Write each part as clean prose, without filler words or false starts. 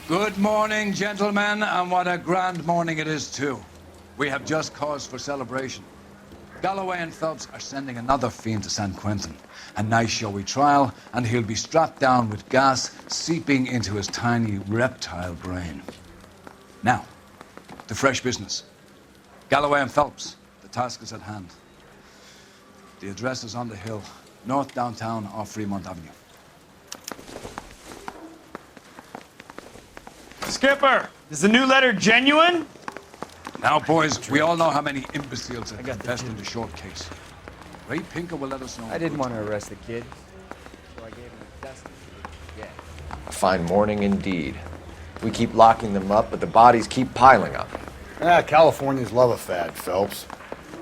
Good morning, gentlemen, and what a grand morning it is, too. We have just cause for celebration. Galloway and Phelps are sending another fiend to San Quentin. A nice showy trial, and he'll be strapped down with gas seeping into his tiny reptile brain. Now, to fresh business. Galloway and Phelps, the task is at hand. The address is on the hill, north downtown off Fremont Avenue. Skipper, is the new letter genuine? Now, boys, we all know how many imbeciles have confessed in the short case. Ray Pinker will let us know. I didn't want to arrest the kid, so I gave him a dusting. Yeah. A fine morning indeed. We keep locking them up, but the bodies keep piling up. Californians love a fad, Phelps.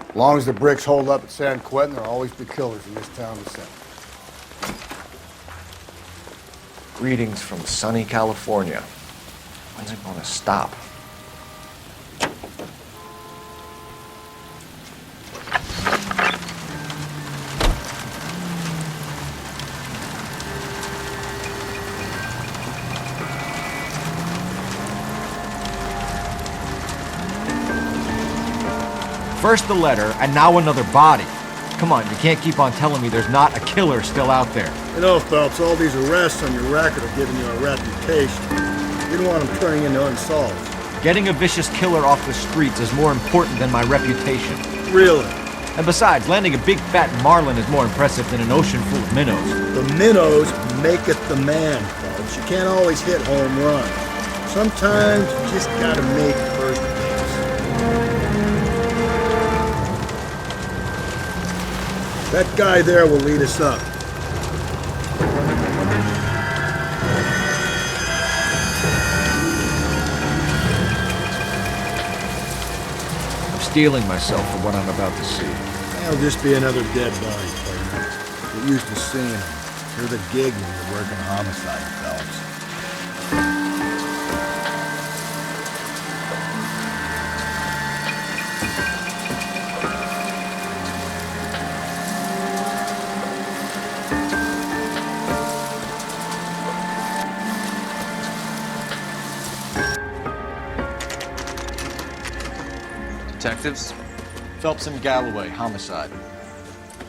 As long as the bricks hold up at San Quentin, there'll always be killers in this town to send. Greetings from sunny California. When's it going to stop? First the letter, and now another body. Come on, you can't keep on telling me there's not a killer still out there. You know, Phelps, all these arrests on your record are giving you a reputation. You don't want them turning into unsolved. Getting a vicious killer off the streets is more important than my reputation. Really? And besides, landing a big fat marlin is more impressive than an ocean full of minnows. The minnows make it the man, Phelps. You can't always hit home runs. Sometimes you just gotta make first base. That guy there will lead us up. I'm steeling myself for what I'm about to see. That'll just be another dead body, partner. Get used to seeing them. You're the gig when you're working homicide, Phelps. Detectives? Phelps and Galloway, homicide.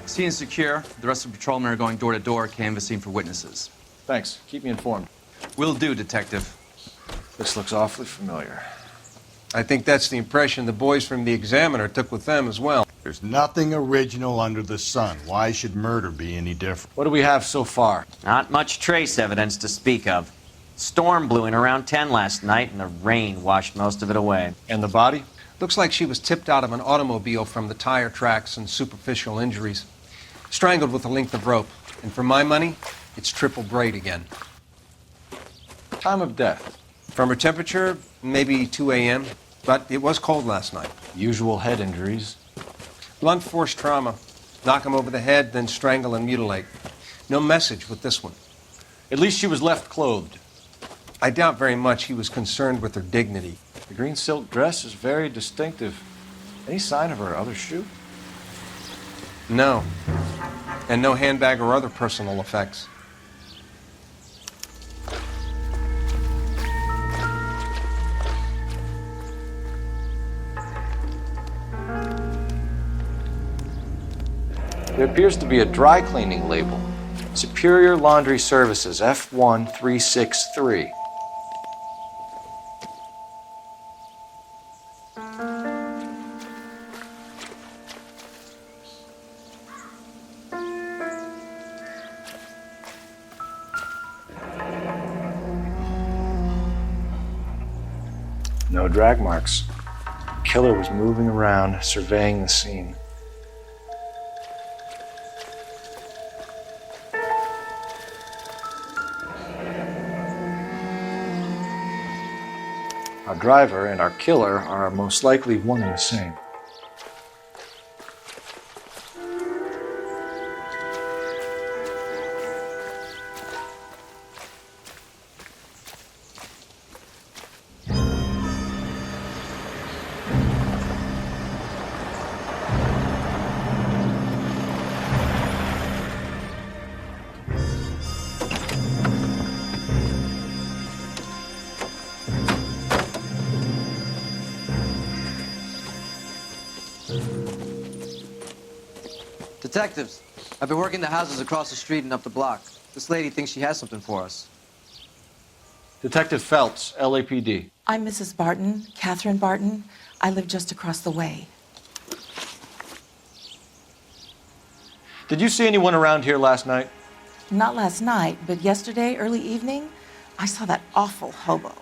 Scene is secure. The rest of the patrolmen are going door to door, canvassing for witnesses. Thanks. Keep me informed. Will do, Detective. This looks awfully familiar. I think that's the impression the boys from the Examiner took with them as well. There's nothing original under the sun. Why should murder be any different? What do we have so far? Not much trace evidence to speak of. Storm blew in around 10 last night, and the rain washed most of it away. And the body? Looks like she was tipped out of an automobile from the tire tracks and superficial injuries. Strangled with a length of rope. And for my money, it's triple braid again. Time of death? From her temperature, maybe 2 a.m., but it was cold last night. Usual head injuries? Blunt force trauma. Knock him over the head, then strangle and mutilate. No message with this one. At least she was left clothed. I doubt very much he was concerned with her dignity. The green silk dress is very distinctive. Any sign of her other shoe? No. And no handbag or other personal effects. There appears to be a dry cleaning label. Superior Laundry Services, F1363. No drag marks. The killer was moving around, surveying the scene. Our driver and our killer are most likely one and the same. Detectives, I've been working the houses across the street and up the block. This lady thinks she has something for us. Detective Phelps, LAPD. I'm Mrs. Barton, Catherine Barton. I live just across the way. Did you see anyone around here last night? Not last night, but yesterday, early evening, I saw that awful hobo.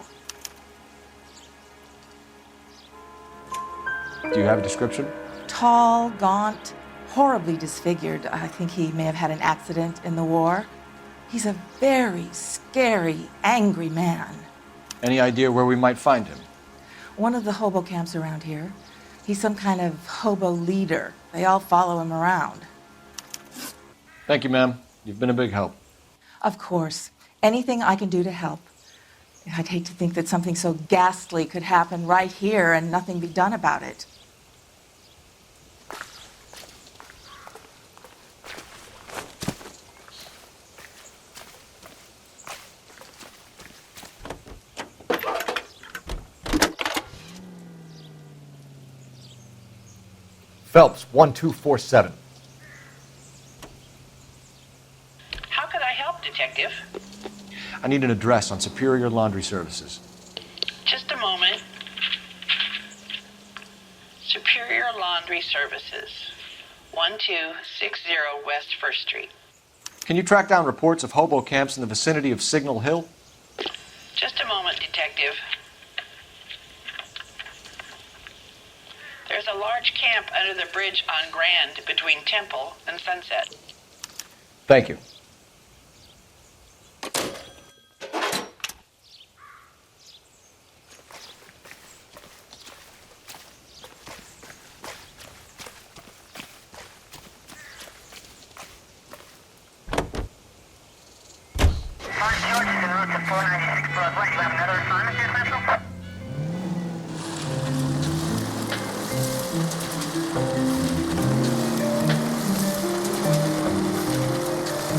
Do you have a description? Tall, gaunt, horribly disfigured. I think he may have had an accident in the war. He's a very scary, angry man. Any idea where we might find him? One of the hobo camps around here. He's some kind of hobo leader. They all follow him around. Thank you, ma'am. You've been a big help. Of course. Anything I can do to help. I'd hate to think that something so ghastly could happen right here and nothing be done about it. Phelps, 1247. How could I help, Detective? I need an address on Superior Laundry Services. Just a moment. Superior Laundry Services, 1260 West 1st Street. Can you track down reports of hobo camps in the vicinity of Signal Hill? Just a moment, Detective. There's a large camp under the bridge on Grand between Temple and Sunset. Thank you.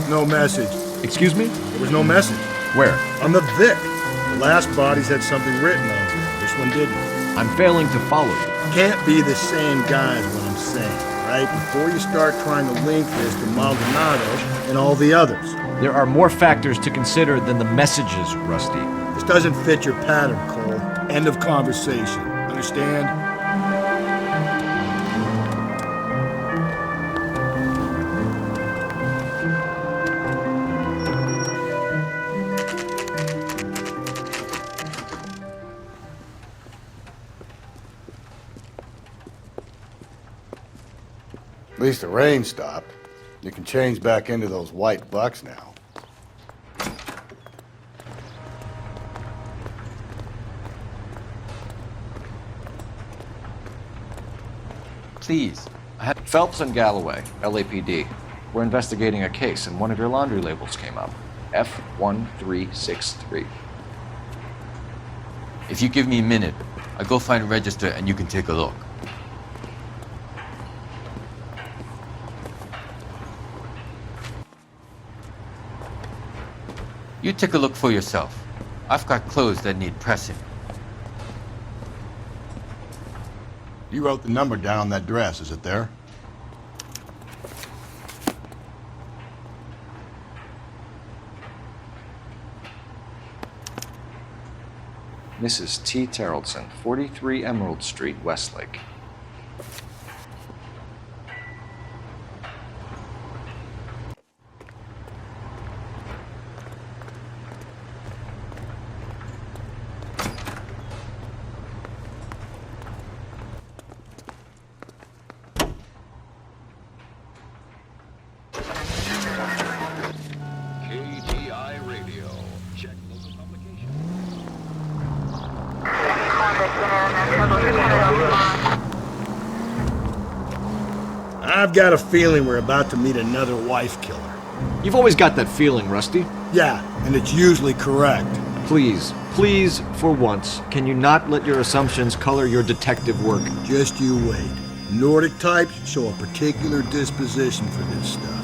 No message. Excuse me? There was no message. Where? On the Vic. The last bodies had something written on them. This one didn't. I'm failing to follow you. Can't be the same guy is what I'm saying, right? Before you start trying to link this to Maldonado and all the others. There are more factors to consider than the messages, Rusty. This doesn't fit your pattern, Cole. End of conversation. Understand? At least the rain stopped. You can change back into those white bucks now. Please. Phelps and Galloway, LAPD. We're investigating a case and one of your laundry labels came up. F1363. If you give me a minute, I'll go find a register and you can take a look. You take a look for yourself. I've got clothes that need pressing. You wrote the number down on that dress, is it there? Mrs. T. Terrellson, 43 Emerald Street, Westlake. I've got a feeling we're about to meet another wife killer. You've always got that feeling, Rusty. Yeah, and it's usually correct. Please, please, for once, can you not let your assumptions color your detective work? Just you wait. Nordic types show a particular disposition for this stuff.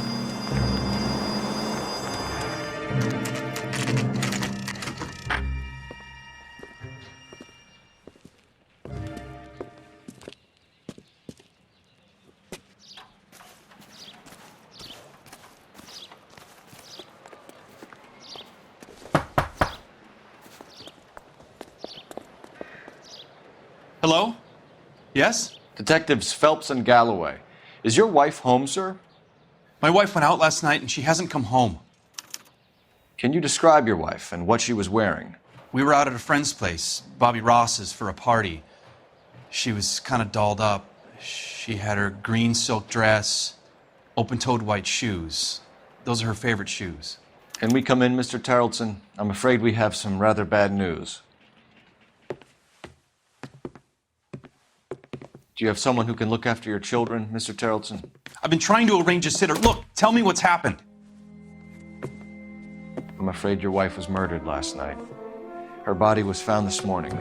Yes? Detectives Phelps and Galloway. Is your wife home, sir? My wife went out last night and she hasn't come home. Can you describe your wife and what she was wearing? We were out at a friend's place, Bobby Ross's, for a party. She was kind of dolled up. She had her green silk dress, open-toed white shoes. Those are her favorite shoes. Can we come in, Mr. Tarleton? I'm afraid we have some rather bad news. Do you have someone who can look after your children, Mr. Tarleton? I've been trying to arrange a sitter. Look, tell me what's happened. I'm afraid your wife was murdered last night. Her body was found this morning.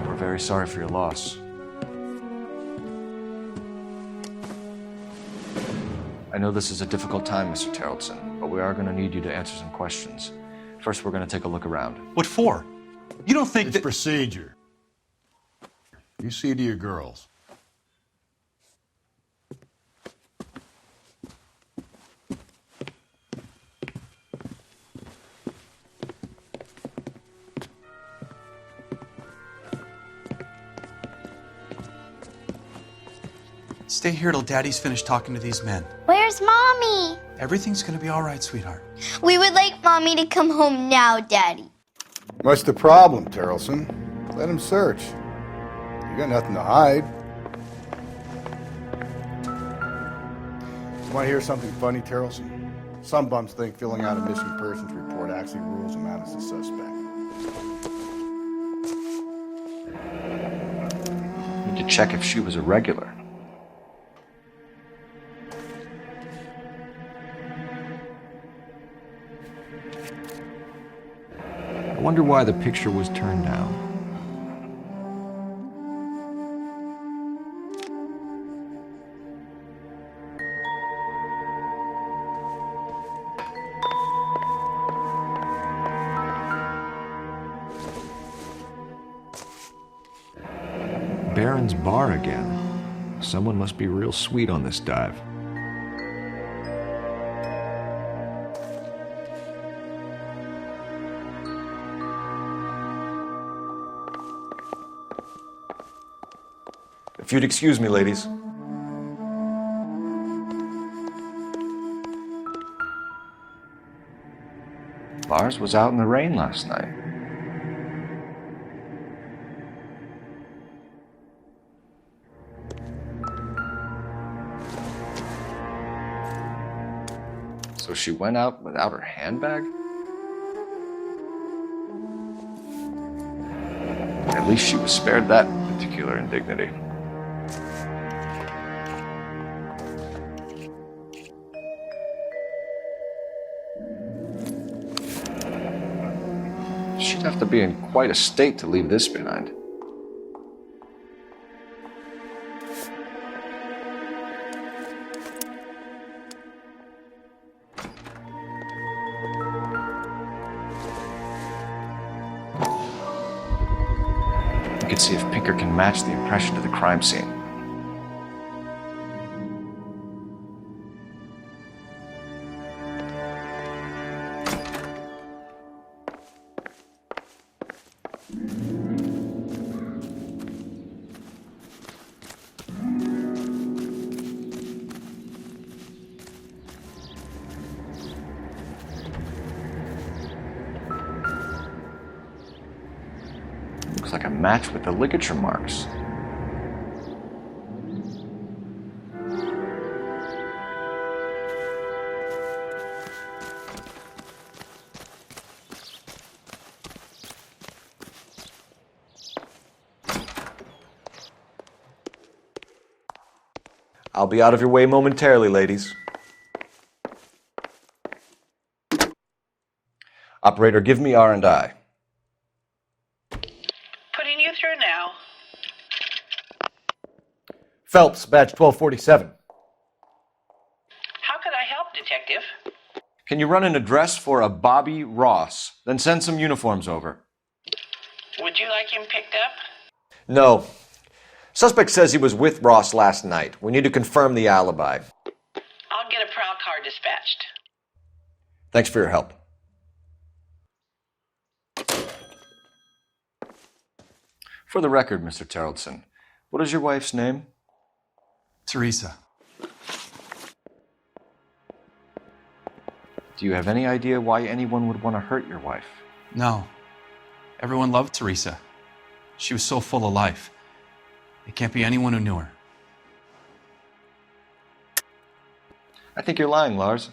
We're very sorry for your loss. I know this is a difficult time, Mr. Tarleton, but we are going to need you to answer some questions. First, we're going to take a look around. What for? You don't think It's that... procedure. You see to your girls. Stay here till Daddy's finished talking to these men. Where's Mommy? Everything's gonna be all right, sweetheart. We would like Mommy to come home now, Daddy. What's the problem, Tarleton? Let him search. You got nothing to hide. Want to hear something funny, Tarleton? Some bums think filling out a missing persons report actually rules him out as a suspect. Need to check if she was a regular. I wonder why the picture was turned down. Baron's bar again. Someone must be real sweet on this dive. If you'd excuse me, ladies. Lars was out in the rain last night. So she went out without her handbag? At least she was spared that particular indignity. She'd have to be in quite a state to leave this behind. We could see if Pinker can match the impression to the crime scene. Looks like a match with the ligature marks. I'll be out of your way momentarily, ladies. Operator, give me R&I. Putting you through now. Phelps, badge 1247. How could I help, Detective? Can you run an address for a Bobby Ross, then send some uniforms over? Would you like him picked up? No. Suspect says he was with Ross last night. We need to confirm the alibi. I'll get a prowl car dispatched. Thanks for your help. For the record, Mr. Tarleton, What is your wife's name? Teresa. Do you have any idea why anyone would want to hurt your wife? No. Everyone loved Teresa. She was so full of life. It can't be anyone who knew her. I think you're lying, Lars.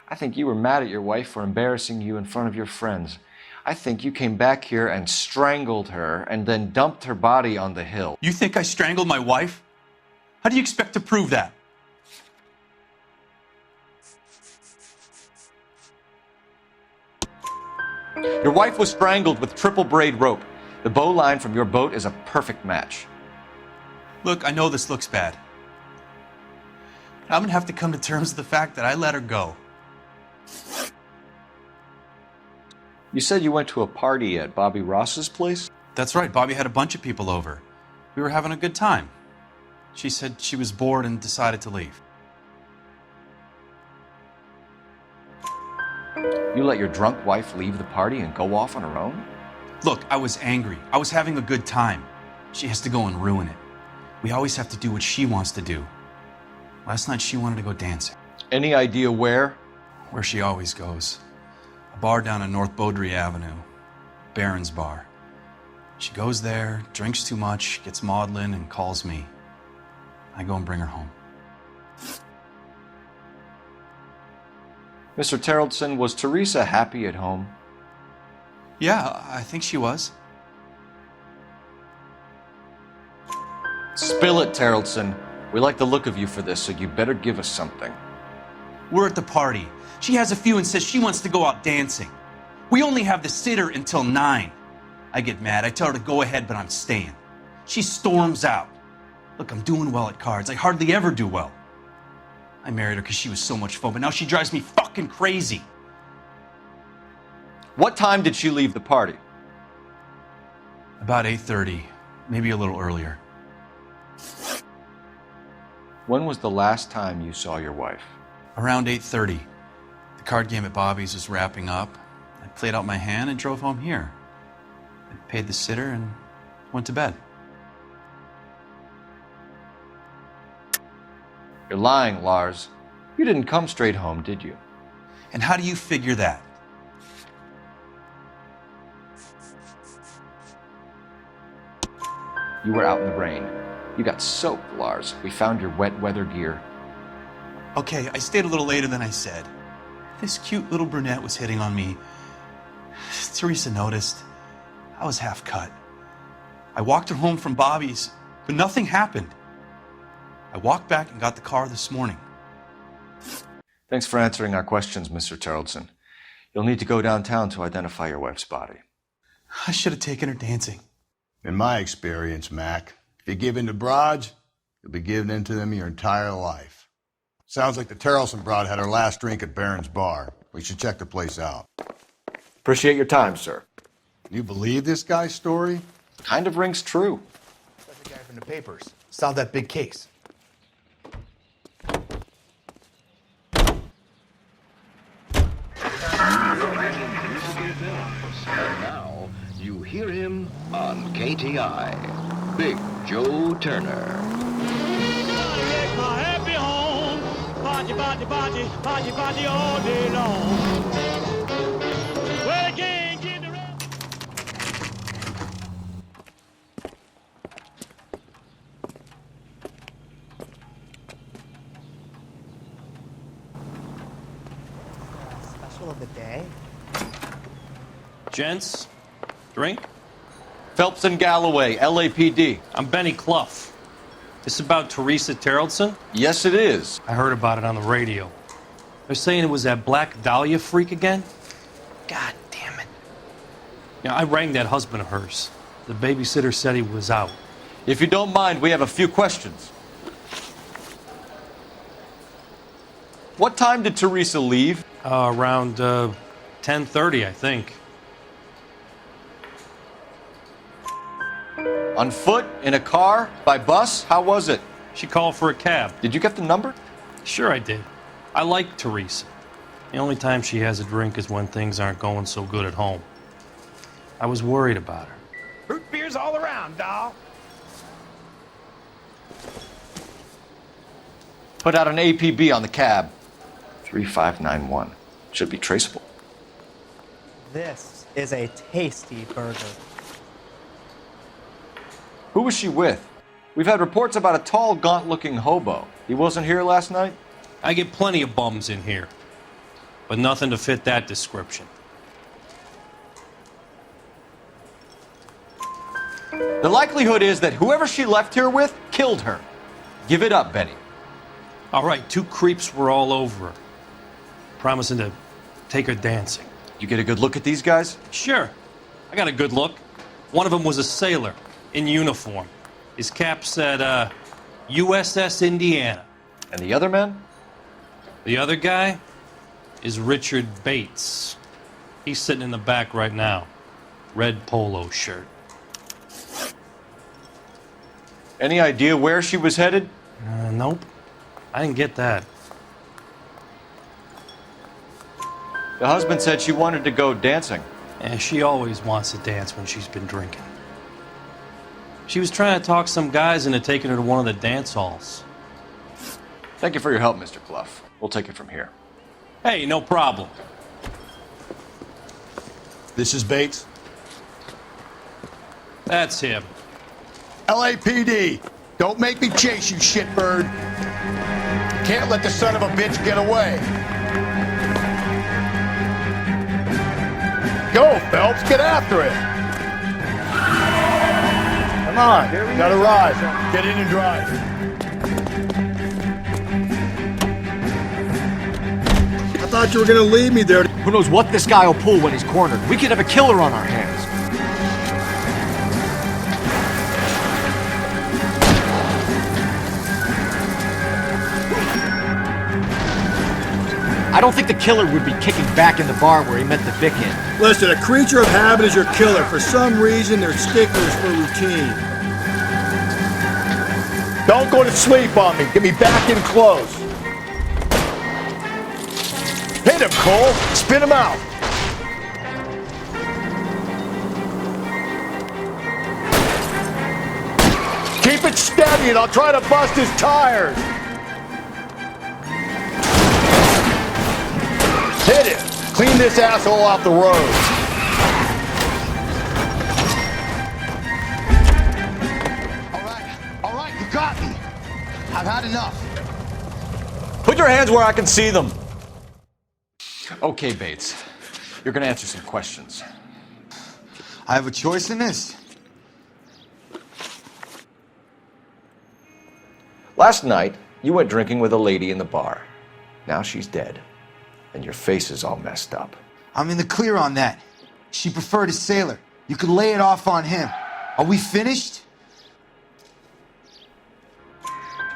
I think you were mad at your wife for embarrassing you in front of your friends. I think you came back here and strangled her and then dumped her body on the hill. You think I strangled my wife? How do you expect to prove that? Your wife was strangled with triple braid rope. The bow line from your boat is a perfect match. Look, I know this looks bad. I'm gonna have to come to terms with the fact that I let her go. You said you went to a party at Bobby Ross's place? That's right, Bobby had a bunch of people over. We were having a good time. She said she was bored and decided to leave. You let your drunk wife leave the party and go off on her own? Look, I was angry. I was having a good time. She has to go and ruin it. We always have to do what she wants to do. Last night she wanted to go dancing. Any idea where? Where she always goes. A bar down on North Beaudry Avenue. Baron's Bar. She goes there, drinks too much, gets maudlin, and calls me. I go and bring her home. Mr. Terrellson, was Teresa happy at home? Yeah, I think she was. Spill it, Terrellson. We like the look of you for this, so you better give us something. We're at the party. She has a few and says she wants to go out dancing. We only have the sitter until 9. I get mad. I tell her to go ahead, but I'm staying. She storms out. Look, I'm doing well at cards. I hardly ever do well. I married her because she was so much fun, but now she drives me fucking crazy. What time did she leave the party? About 8:30, maybe a little earlier. When was the last time you saw your wife? Around 8:30. The card game at Bobby's was wrapping up. I played out my hand and drove home here. I paid the sitter and went to bed. You're lying, Lars. You didn't come straight home, did you? And how do you figure that? You were out in the rain. You got soaked, Lars. We found your wet weather gear. Okay, I stayed a little later than I said. This cute little brunette was hitting on me. Teresa noticed. I was half cut. I walked her home from Bobby's, but nothing happened. I walked back and got the car this morning. Thanks for answering our questions, Mr. Terrellson. You'll need to go downtown to identify your wife's body. I should have taken her dancing. In my experience, Mac, if you give in to broads, you'll be giving in to them your entire life. Sounds like the Terrellson broad had her last drink at Baron's Bar. We should check the place out. Appreciate your time, sir. You believe this guy's story? Kind of rings true. That's the guy from the papers. Solved that big case. And now you hear him on KTI. Big Joe Turner. Take my happy home. Party, party, party, party, party all day long. Well, I can't get around. Special of the day? Gents, drink? Phelps and Galloway, LAPD. I'm Benny Clough. This about Teresa Terrellson? Yes, it is. I heard about it on the radio. They're saying it was that Black Dahlia freak again? God damn it. Now, I rang that husband of hers. The babysitter said he was out. If you don't mind, we have a few questions. What time did Teresa leave? Around 10:30, I think. On foot? In a car? By bus? How was it? She called for a cab. Did you get the number? Sure I did. I like Teresa. The only time she has a drink is when things aren't going so good at home. I was worried about her. Root beers all around, doll. Put out an APB on the cab. 3591. Should be traceable. This is a tasty burger. Who was she with? We've had reports about a tall, gaunt-looking hobo. He wasn't here last night? I get plenty of bums in here, but nothing to fit that description. The likelihood is that whoever she left here with killed her. Give it up, Benny. All right, 2 creeps were all over her, promising to take her dancing. You get a good look at these guys? Sure. I got a good look. One of them was a sailor in uniform. His cap said, USS Indiana. And the other man? The other guy is Richard Bates. He's sitting in the back right now. Red polo shirt. Any idea where she was headed? Nope. I didn't get that. The husband said she wanted to go dancing. And she always wants to dance when she's been drinking. She was trying to talk some guys into taking her to one of the dance halls. Thank you for your help, Mr. Clough. We'll take it from here. Hey, no problem. This is Bates. That's him. LAPD, don't make me chase you, shitbird. Can't let the son of a bitch get away. Go, Phelps, get after it. Come on, gotta ride. Get in and drive. I thought you were gonna leave me there. Who knows what this guy will pull when he's cornered? We could have a killer on our hands. I don't think the killer would be kicking back in the bar where he met the Vic in. Listen, a creature of habit is your killer. For some reason, they're sticklers for routine. Don't go to sleep on me. Get me back in close. Hit him, Cole. Spin him out. Keep it steady and I'll try to bust his tires. Hit it. Clean this asshole off the road. All right, you got me. I've had enough. Put your hands where I can see them. Okay, Bates. You're gonna answer some questions. I have a choice in this. Last night, you went drinking with a lady in the bar. Now she's dead. And your face is all messed up. I'm in the clear on that. She preferred a sailor. You could lay it off on him. Are we finished?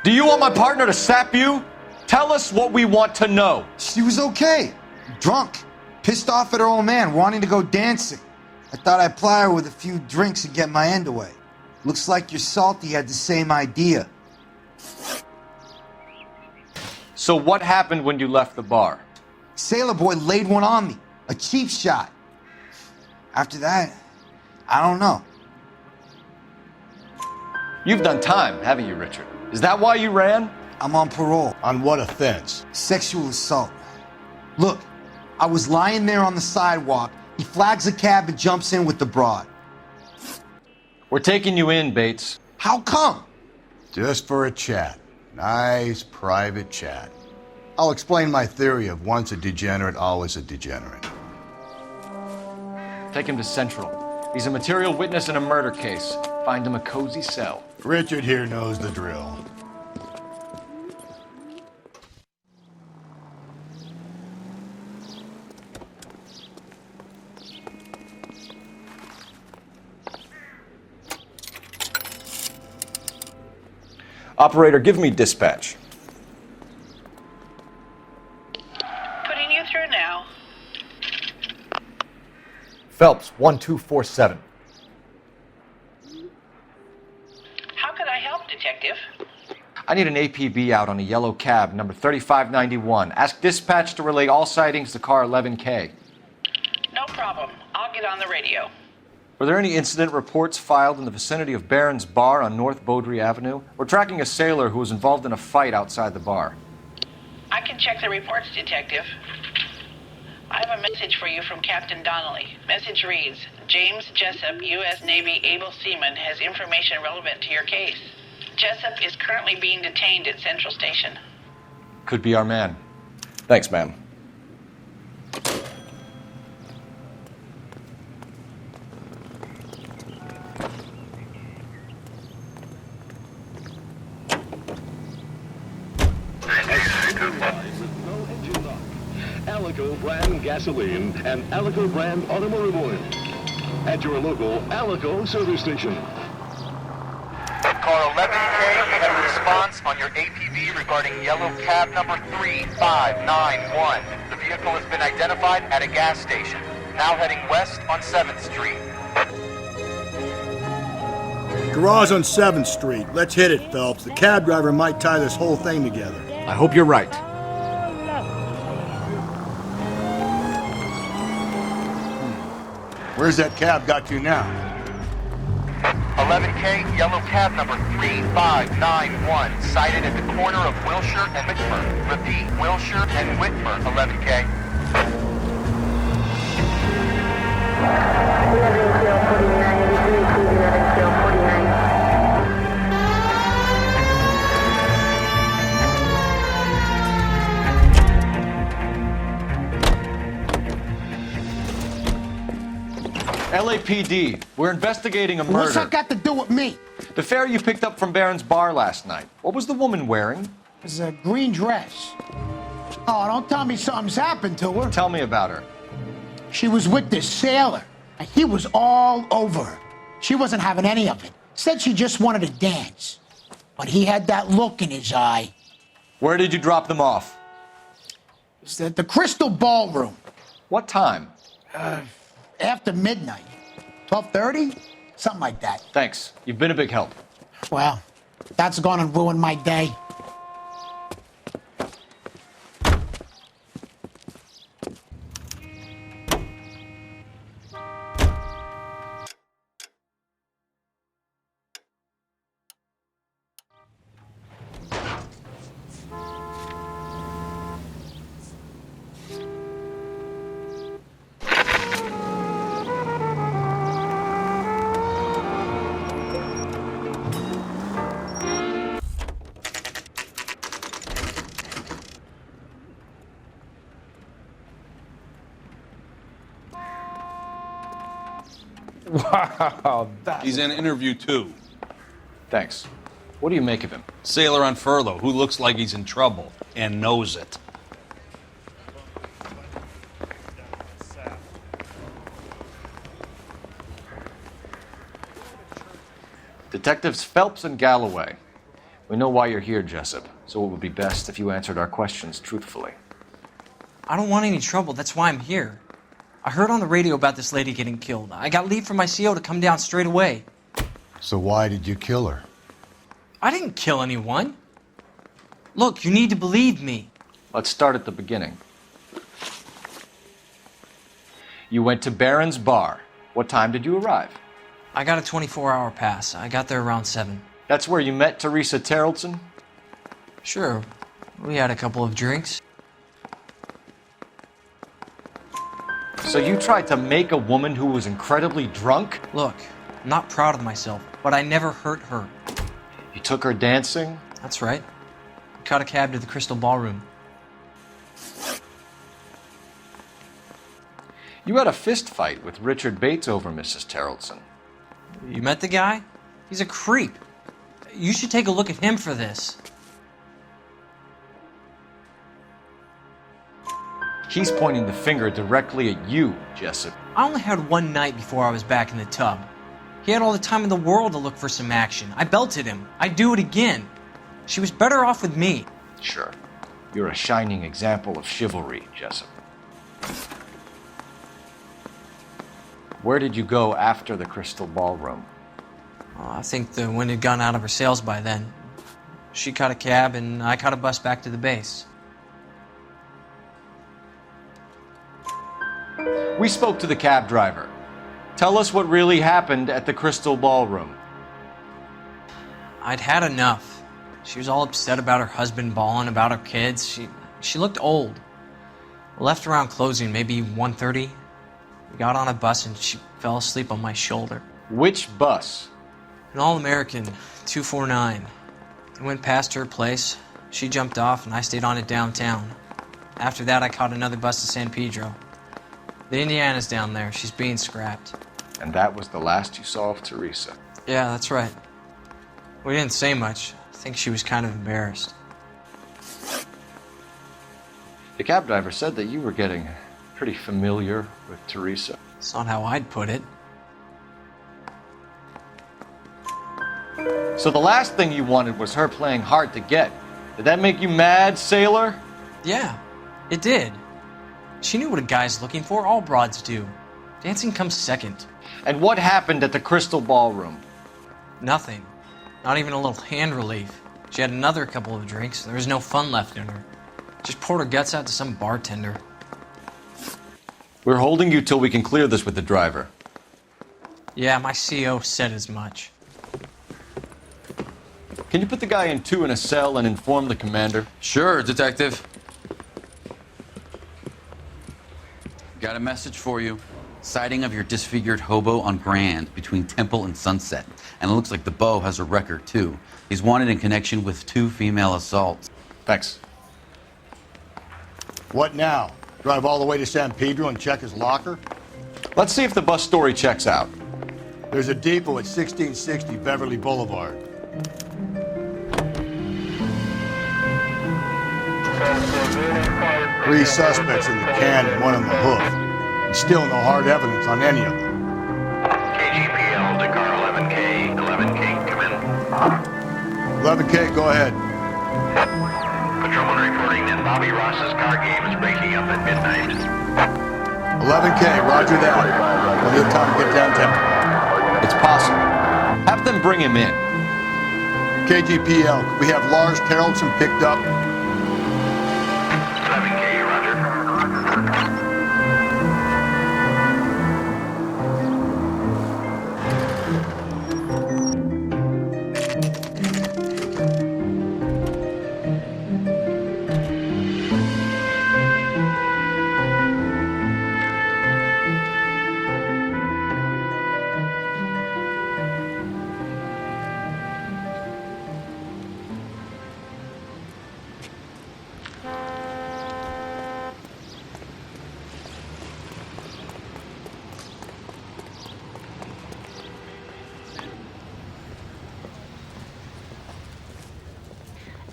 Do you want my partner to sap you? Tell us what we want to know. She was okay. Drunk. Pissed off at her old man, wanting to go dancing. I thought I'd ply her with a few drinks and get my end away. Looks like your Salty had the same idea. So what happened when you left the bar? Sailor boy laid one on me. A cheap shot. After that, I don't know. You've done time, haven't you, Richard? Is that why you ran? I'm on parole. On what offense? Sexual assault. Look, I was lying there on the sidewalk. He flags a cab and jumps in with the broad. We're taking you in, Bates. How come? Just for a chat. Nice private chat. I'll explain my theory of once a degenerate, always a degenerate. Take him to Central. He's a material witness in a murder case. Find him a cozy cell. Richard here knows the drill. Operator, give me dispatch. Putting you through now. Phelps, 1247. How could I help, Detective? I need an APB out on a yellow cab, number 3591. Ask dispatch to relay all sightings to car 11K. No problem. I'll get on the radio. Were there any incident reports filed in the vicinity of Barron's Bar on North Beaudry Avenue? We're tracking a sailor who was involved in a fight outside the bar. I can check the reports, Detective. I have a message for you from Captain Donnelly. Message reads, James Jessup, U.S. Navy able seaman, has information relevant to your case. Jessup is currently being detained at Central Station. Could be our man. Thanks, ma'am. Alico brand gasoline and Alico brand automotive oil. At your local Alico service station. Car 11K, you have a response on your APB regarding yellow cab number 3591. The vehicle has been identified at a gas station. Now heading west on 7th Street. Garage on 7th Street. Let's hit it, Phelps. The cab driver might tie this whole thing together. I hope you're right. Where's that cab got to now? 11K, yellow cab number 3591, sighted at the corner of Wilshire and Whitmer. Repeat, Wilshire and Whitmer, 11K. 11K49, LAPD, we're investigating a murder. What's that got to do with me? The fare you picked up from Barron's Bar last night. What was the woman wearing? It was a green dress. Oh, don't tell me something's happened to her. Tell me about her. She was with this sailor. And he was all over her. She wasn't having any of it. Said she just wanted to dance. But he had that look in his eye. Where did you drop them off? It was at the Crystal Ballroom. What time? After midnight. 12:30? Something like that. Thanks. You've been a big help. Well, that's gone and ruined my day. Wow, he's in interview 2. Thanks. What do you make of him? Sailor on furlough who looks like he's in trouble and knows it. Detectives Phelps and Galloway. We know why you're here, Jessup, so it would be best if you answered our questions truthfully. I don't want any trouble. That's why I'm here. I heard on the radio about this lady getting killed. I got leave from my CO to come down straight away. So why did you kill her? I didn't kill anyone. Look, you need to believe me. Let's start at the beginning. You went to Barron's Bar. What time did you arrive? I got a 24-hour pass. I got there around 7. That's where you met Teresa Terrelson? Sure. We had a couple of drinks. So you tried to make a woman who was incredibly drunk? Look, I'm not proud of myself, but I never hurt her. You took her dancing? That's right. I caught a cab to the Crystal Ballroom. You had a fist fight with Richard Bates over Mrs. Terrelson. You met the guy? He's a creep. You should take a look at him for this. He's pointing the finger directly at you, Jessup. I only had one night before I was back in the tub. He had all the time in the world to look for some action. I belted him. I'd do it again. She was better off with me. Sure. You're a shining example of chivalry, Jessup. Where did you go after the Crystal Ballroom? I think the wind had gone out of her sails by then. She caught a cab and I caught a bus back to the base. We spoke to the cab driver. Tell us what really happened at the Crystal Ballroom. I'd had enough. She was all upset about her husband bawling about her kids. She looked old. Left around closing, maybe 1:30. We got on a bus and she fell asleep on my shoulder. Which bus? An All-American 249. I went past her place. She jumped off and I stayed on it downtown. After that, I caught another bus to San Pedro. The Indiana's down there. She's being scrapped. And that was the last you saw of Teresa. Yeah, that's right. We didn't say much. I think she was kind of embarrassed. The cab driver said that you were getting pretty familiar with Teresa. It's not how I'd put it. So the last thing you wanted was her playing hard to get. Did that make you mad, sailor? Yeah, it did. She knew what a guy's looking for. All broads do. Dancing comes second. And what happened at the Crystal Ballroom? Nothing. Not even a little hand relief. She had another couple of drinks. There was no fun left in her. Just poured her guts out to some bartender. We're holding you till we can clear this with the driver. Yeah, my CO said as much. Can you put the guy in 2 in a cell and inform the commander? Sure, Detective. Got a message for you. Sighting of your disfigured hobo on Grand between Temple and Sunset. And it looks like the beau has a record, too. He's wanted in connection with 2 female assaults. Thanks. What now? Drive all the way to San Pedro and check his locker? Let's see if the bus story checks out. There's a depot at 1660 Beverly Boulevard. Three suspects in the can and one on the hoof. And still no hard evidence on any of them. KGPL to car 11K. 11K, come in. 11K, go ahead. Patrolman reporting that Bobby Ross's car game is breaking up at midnight. 11K, roger that. Plenty of time to get downtown. It's possible. Have them bring him in. KGPL, could we have Lars Carrollson picked up? 11K, roger.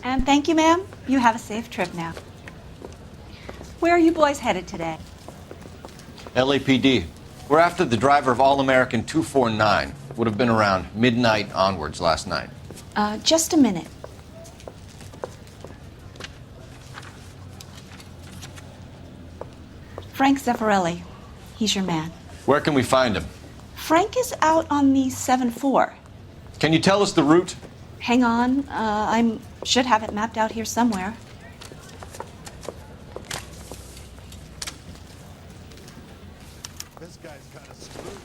And thank you, ma'am. You have a safe trip now. Where are you boys headed today? LAPD. We're after the driver of All-American 249. Would have been around midnight onwards last night. Just a minute. Frank Zeffirelli. He's your man. Where can we find him? Frank is out on the 7-4. Can you tell us the route? Hang on. I should have it mapped out here somewhere. This guy's kind of screwed.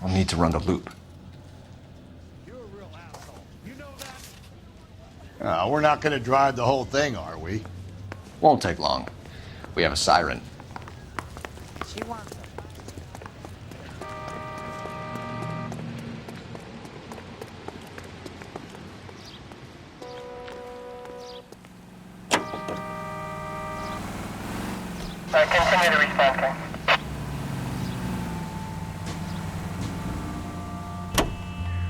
We'll need to run the loop. You're a real asshole. You know that? We're not going to drive the whole thing, are we? Won't take long. We have a siren. She wants it. Continue to respond.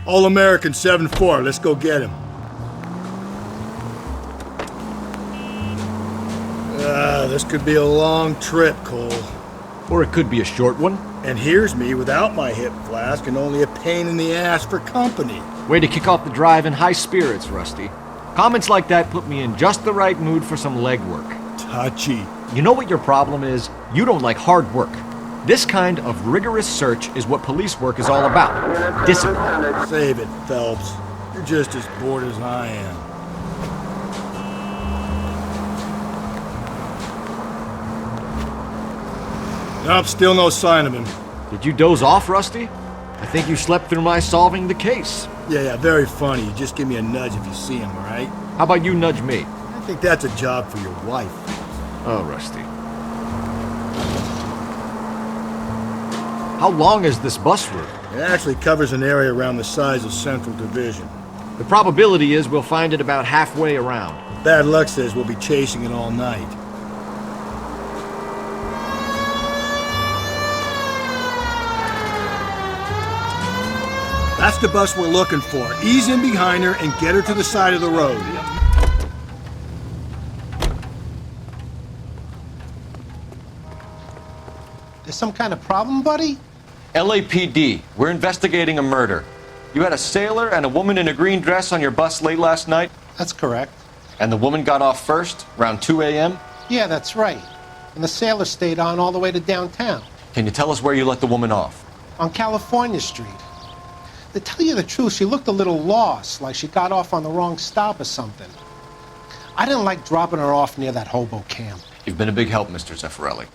All-American 7-4, let's go get him. This could be a long trip, Cole. Or it could be a short one. And here's me without my hip flask and only a pain in the ass for company. Way to kick off the drive in high spirits, Rusty. Comments like that put me in just the right mood for some legwork. Touchy. You know what your problem is? You don't like hard work. This kind of rigorous search is what police work is all about. Discipline. Save it, Phelps. You're just as bored as I am. Nope, still no sign of him. Did you doze off, Rusty? I think you slept through my solving the case. Yeah, very funny. You just give me a nudge if you see him, all right? How about you nudge me? I think that's a job for your wife. Oh, Rusty. How long is this bus route? It actually covers an area around the size of Central Division. The probability is we'll find it about halfway around. Bad luck says we'll be chasing it all night. That's the bus we're looking for. Ease in behind her and get her to the side of the road. There's some kind of problem, buddy? LAPD, we're investigating a murder. You had a sailor and a woman in a green dress on your bus late last night? That's correct. And the woman got off first, around 2 a.m.? Yeah, that's right. And the sailor stayed on all the way to downtown. Can you tell us where you let the woman off? On California Street. To tell you the truth, she looked a little lost, like she got off on the wrong stop or something. I didn't like dropping her off near that hobo camp. You've been a big help, Mr. Zeffirelli.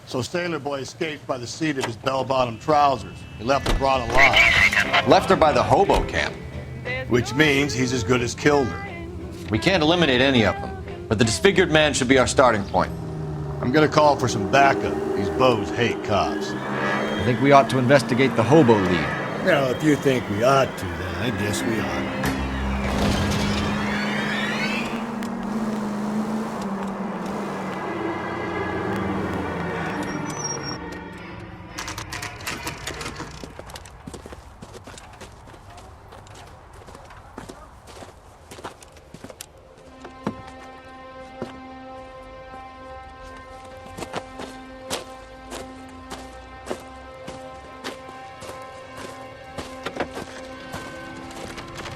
So Sailor Boy escaped by the seat of his bell-bottom trousers. He left the broad alive. Left her by the hobo camp. Which means he's as good as killed her. We can't eliminate any of them, but the disfigured man should be our starting point. I'm gonna call for some backup. These bows hate cops. I think we ought to investigate the hobo lead. Well, if you think we ought to, then I guess we ought.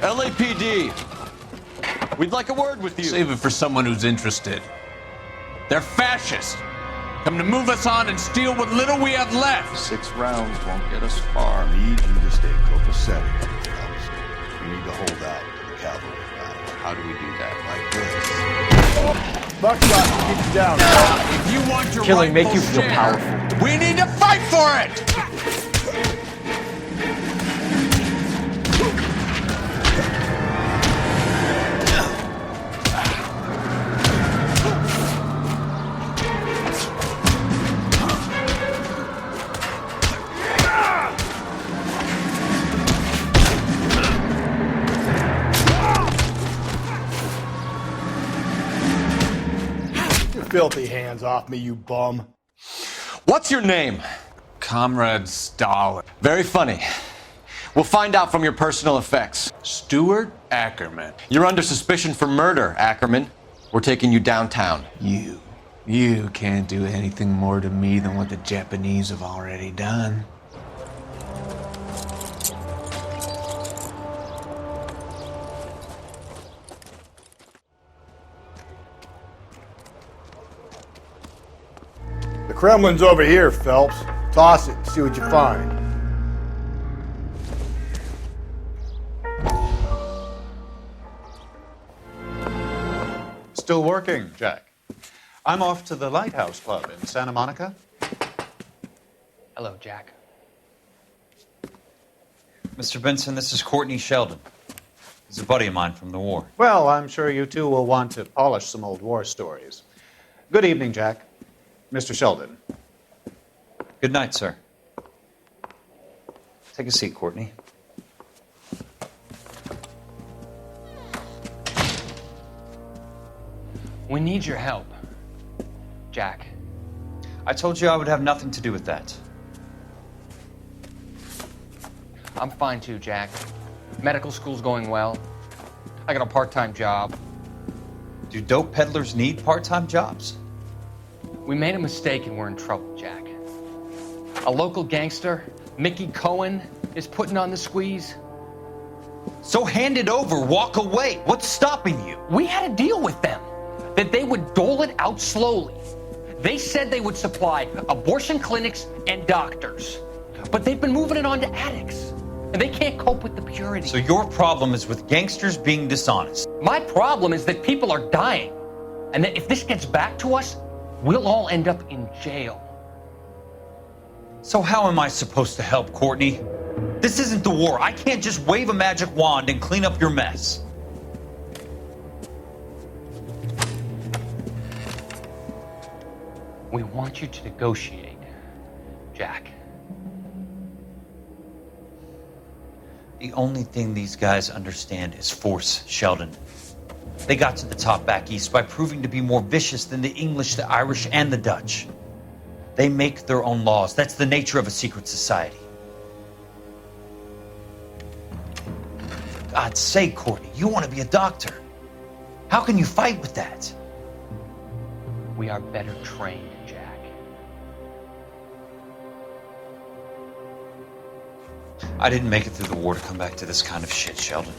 LAPD, we'd like a word with you. Save it for someone who's interested. They're fascists. Come to move us on and steal what little we have left. 6 rounds won't get us far. I need you to stay copacetic, fellas. We need to hold out to the cavalry battle. How do we do that? Like this. Buckshot, keep you down. If you want your Killing make you rightful feel share, powerful. we need to fight for it! Filthy hands off me, you bum. What's your name? Comrade Stalin. Very funny. We'll find out from your personal effects. Stuart Ackerman. You're under suspicion for murder, Ackerman. We're taking you downtown. You can't do anything more to me than what the Japanese have already done. The Kremlin's over here, Phelps. Toss it and see what you find. Still working, Jack. I'm off to the Lighthouse Club in Santa Monica. Hello, Jack. Mr. Benson, this is Courtney Sheldon. He's a buddy of mine from the war. Well, I'm sure you two will want to polish some old war stories. Good evening, Jack. Mr. Sheldon. Good night, sir. Take a seat, Courtney. We need your help, Jack. I told you I would have nothing to do with that. I'm fine too, Jack. Medical school's going well. I got a part-time job. Do dope peddlers need part-time jobs? We made a mistake and we're in trouble, Jack. A local gangster, Mickey Cohen, is putting on the squeeze. So hand it over, walk away. What's stopping you? We had a deal with them that they would dole it out slowly. They said they would supply abortion clinics and doctors, but they've been moving it on to addicts, and they can't cope with the purity. So your problem is with gangsters being dishonest. My problem is that people are dying, And then if this gets back to us, we'll all end up in jail. So how am I supposed to help, Courtney? This isn't the war. I can't just wave a magic wand and clean up your mess. We want you to negotiate, Jack. The only thing these guys understand is force, Sheldon. They got to the top back east by proving to be more vicious than the English, the Irish, and the Dutch. They make their own laws. That's the nature of a secret society. For God's sake, Courtney, you want to be a doctor. How can you fight with that? We are better trained, Jack. I didn't make it through the war to come back to this kind of shit, Sheldon.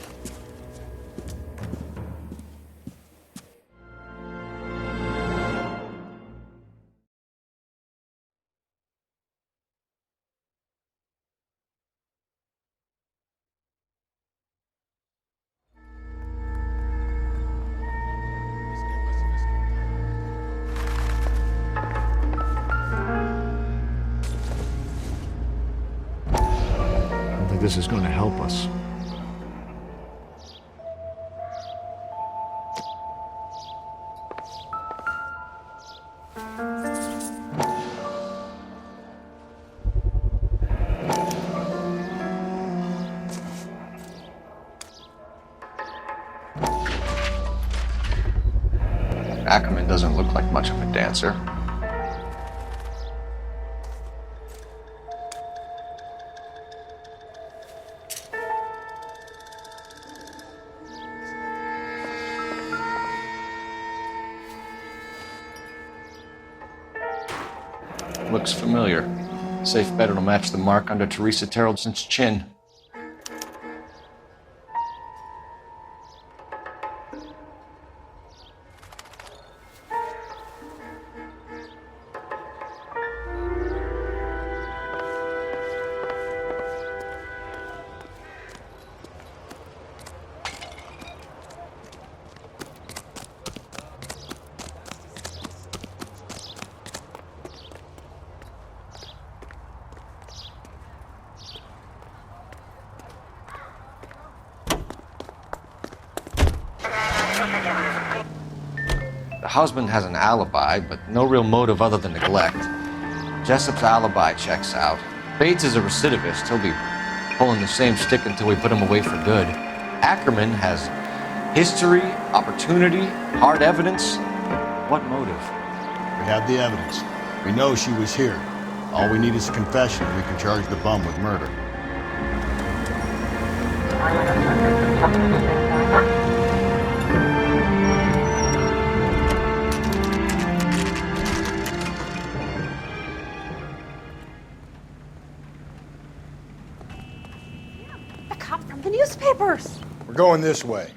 I don't think this is going to help us. Ackerman doesn't look like much of a dancer. Looks familiar. Safe bet it'll match the mark under Teresa Terreldson's chin. The husband has an alibi, but no real motive other than neglect. Jessup's alibi checks out. Bates is a recidivist. He'll be pulling the same stick until we put him away for good. Ackerman has history, opportunity, hard evidence. What motive? We have the evidence. We know she was here. All we need is a confession, and we can charge the bum with murder. The cop from the newspapers. We're going this way.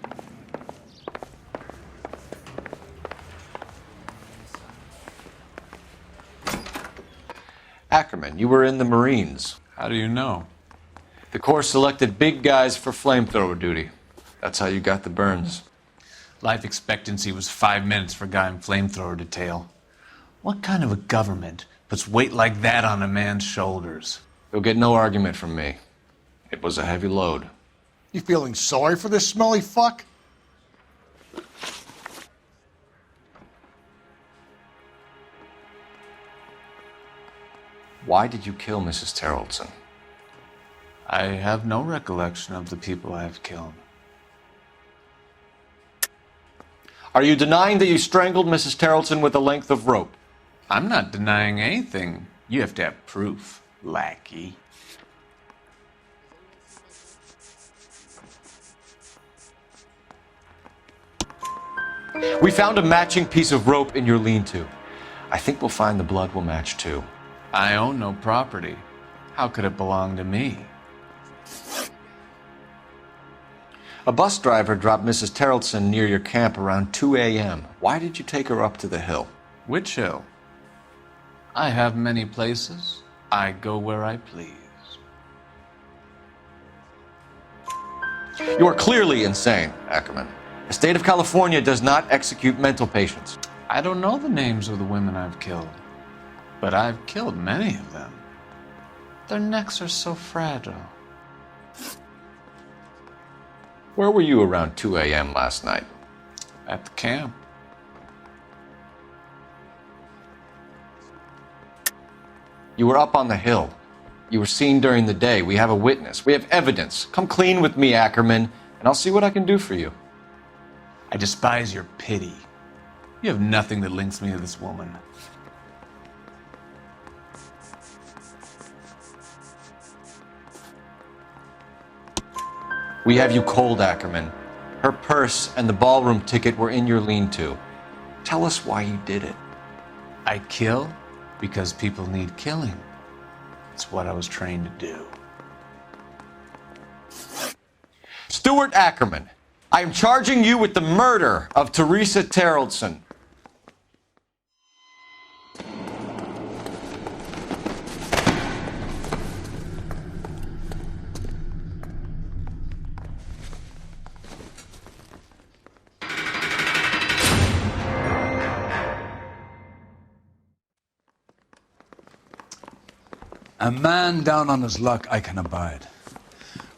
Ackerman, you were in the Marines. How do you know? The Corps selected big guys for flamethrower duty. That's how you got the burns. Life expectancy was 5 minutes for a guy in flamethrower detail. What kind of a government puts weight like that on a man's shoulders? You'll get no argument from me. It was a heavy load. You feeling sorry for this smelly fuck? Why did you kill Mrs. Terreldson? I have no recollection of the people I have killed. Are you denying that you strangled Mrs. Terreldson with a length of rope? I'm not denying anything. You have to have proof, lackey. We found a matching piece of rope in your lean-to. I think we'll find the blood will match too. I own no property. How could it belong to me? A bus driver dropped Mrs. Terreldson near your camp around 2 a.m. Why did you take her up to the hill? Which hill? I have many places. I go where I please. You are clearly insane, Ackerman. The state of California does not execute mental patients. I don't know the names of the women I've killed, but I've killed many of them. Their necks are so fragile. Where were you around 2 a.m. last night? At the camp. You were up on the hill. You were seen during the day. We have a witness. We have evidence. Come clean with me, Ackerman, and I'll see what I can do for you. I despise your pity. You have nothing that links me to this woman. We have you cold, Ackerman. Her purse and the ballroom ticket were in your lean-to. Tell us why you did it. I kill because people need killing. It's what I was trained to do. Stuart Ackerman, I am charging you with the murder of Teresa Terrellson. A man down on his luck I can abide.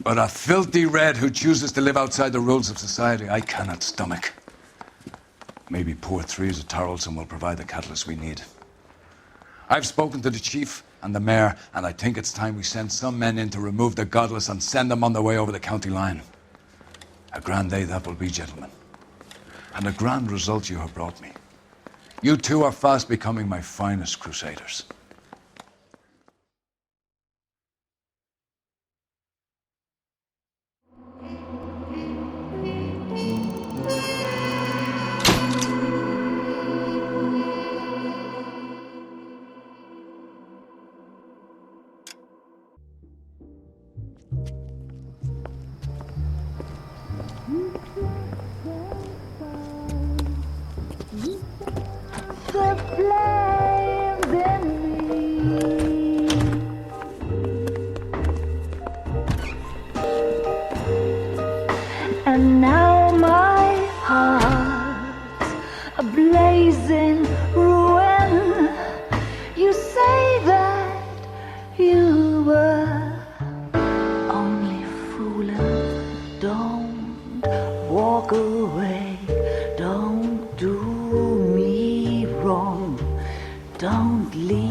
But a filthy red who chooses to live outside the rules of society I cannot stomach. Maybe poor Teresa Terrellson will provide the catalyst we need. I've spoken to the chief and the mayor, and I think it's time we send some men in to remove the godless and send them on their way over the county line. A grand day that will be, gentlemen. And a grand result you have brought me. You two are fast becoming my finest crusaders. And now my heart's a blazing ruin. You say that you were only fooling. Don't walk away. Don't do me wrong. Don't leave.